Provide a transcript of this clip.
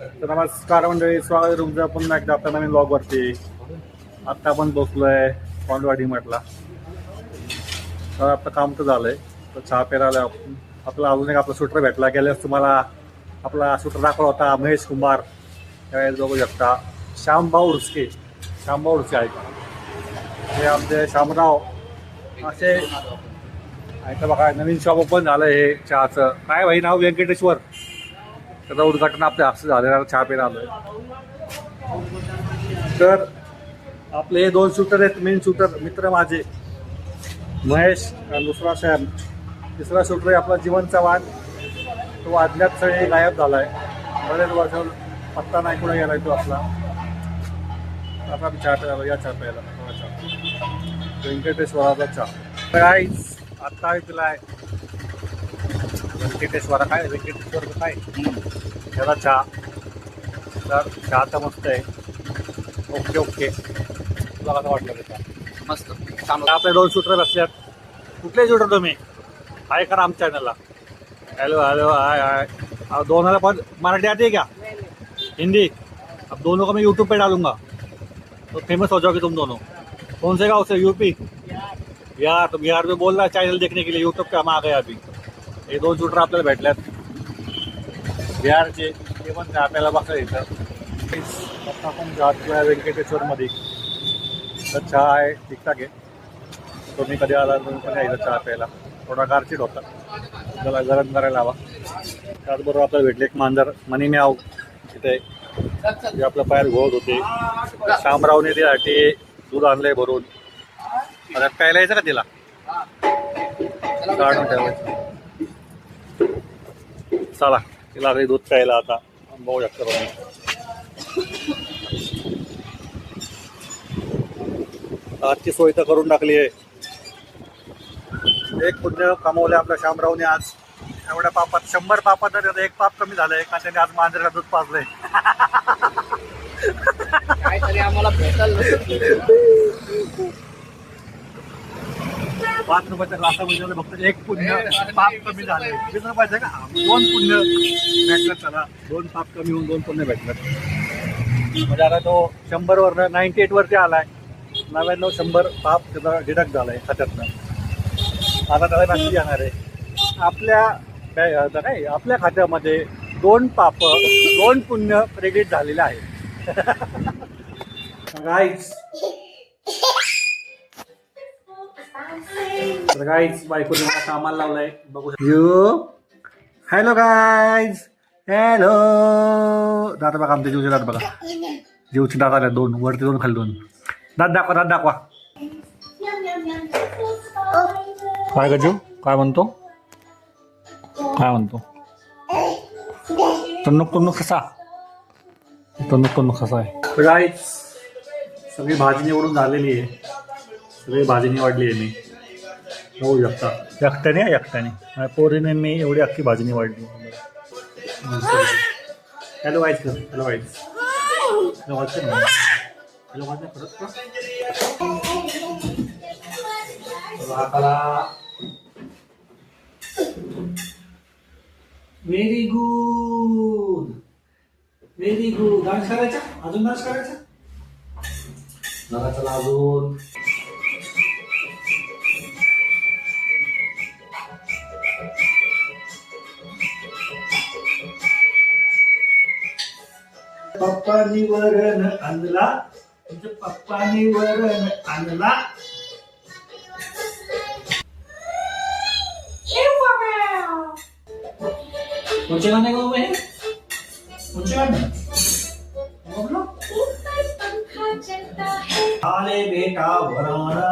तर नमस्कार मंडळी, स्वागत आहे तुमचं पुन्हा एकदा आपल्या नवीन ब्लॉगवरती. आत्ता आपण बसलोय कोंडवाडी म्हटला. तर आपलं काम तर झालंय, तर चहा प्यायला आलं आपण. आपला अजून एक आपला शूटर भेटला. गेल्यास तुम्हाला आपला शूटर दाखवला होता महेश कुंभार, त्यावेळेस बघू शकता. श्यामभाऊ उर्सके आहेत हे आमचे शामराव असे आहे. तर बघा नवीन शॉप ओपन झालं हे चहाचं. काय भाई नाव? व्यंकटेश्वर. त्याचं उद्घाटन आपल्या हस्ते झालेलं. चहा प्यायला आलोय. तर आपले हे दोन शूटर आहेत, मेन शूटर मित्र माझे, महेश आणि दुसरा सॅम. तिसरा शूटर आहे आपला जीवन चव्हाण. तो अज्ञात स्थळी गायब झालाय. बरेच वर्ष पत्ता नाही कुठे गेलाय तो आपला. आता आम्ही चहा प्यायला या चहा प्यायला व्यंकटेश्वराचा चहा. गाईस आत्ता आम्ही पिलाय व्यंकटेश्वरा. काय व्यंकटेश्वर काय त्याला चहा. तर चहा तर मस्त आहे. Okay okay. तुला कसं वाटलं ते चहा? मस्त. आपले दोन शूटर बसल्यात. कुठले शूटर तुम्ही? हाय करा आमच्या चॅनलला. हेलो हेलो हाय हाय. दोनों पर मराठी आती है क्या? हिंदी? अब दोनों को मैं यूट्यूब पे डालूंगा तो फेमस हो जाओगे तुम दोनों. कौन से गाँव से? यूपी? बिहार. तो बिहार में बोल रहा है चैनल देखने के लिए. यूट्यूब पे हम आ गए अभी. हे दोन शूटर आपल्याला भेटल्यात बिहारचे. ते पण आपल्याला बघता येतं. आता आपण जातोय व्यंकटेश्वरमध्ये. तर चहा आहे ठीकठाक आहे. तुम्ही कधी आला तुम्ही पण यायचं चहा प्यायला. थोडा गारचीट होता, त्याला गरम करायला हवा. त्याचबरोबर आपल्याला भेटले एक मांजर मनी म्याव तिथे, जे आपल्या पायात घोळत होते. शामरावने त्यासाठी दूध आणलंय भरून. आता प्यायला यायचं का तिला? काढून ठेवायचं. चला तिला दूध प्यायला आता बघू शकता बघा. आजची सोय तर करून टाकली आहे. एक पुण्य कमवलं आपल्या शामरावने आज. एवढ्या पापात 100 पापात तर एक पाप कमी झालंय का त्याने आज मांजरीला दूध पाजलंय. काहीतरी आम्हाला भेटल. 5 रुपयाच्या ग्लासामध्ये फक्त एक पुण्य पाप कमी झाले. 20 रुपयाचं का 2 पुण्य भेटलं. चला 2 पाप कमी होऊन 2 पुण्य भेटलं. म्हणजे आता तो 100 वरनं 98 वरती आलाय. 99 100 पाप त्याचा डिडक्ट झालाय खात्यातनं. आता त्याला नक्की येणार आहे. आपल्या खात्यामध्ये 2 पाप 2 पुण्य क्रेडिट झालेले आहे. गाईज बायकोने मला कामाला लावलाय बघू. Hello guys. हॅलो. दात बघा आमच्या जीवचे दात बघा. जीवचे दात आले 2 वरती 2 खाली 2. दात दाखवा दात दाखवा. काय ग जीव? काय म्हणतो? काय म्हणतो? टुन्नुक टुन्नुक कसा? टुन्नुक टुन्नुक कसा आहे? गाईज सगळी भाजी निवडून झालेली आहे. सगळी भाजी निवडली आहे मी. होऊ शकता एकट्याने पोरीने मी एवढी अख्खी भाजी निवडली. हॅलो वाईज कर. Hello wise. हॅलो वाईज कर. हॅलो वाईज परत का? Very good very good. Dance करायचा अजून. डान्स करायचा चला चला अजून. पप्पानी वरण आणला. तुमच्या पप्पानी वरण आणला. कोणचे गाणे गाऊ आहे? कोणचे गाणे? आले बेटा वराणा.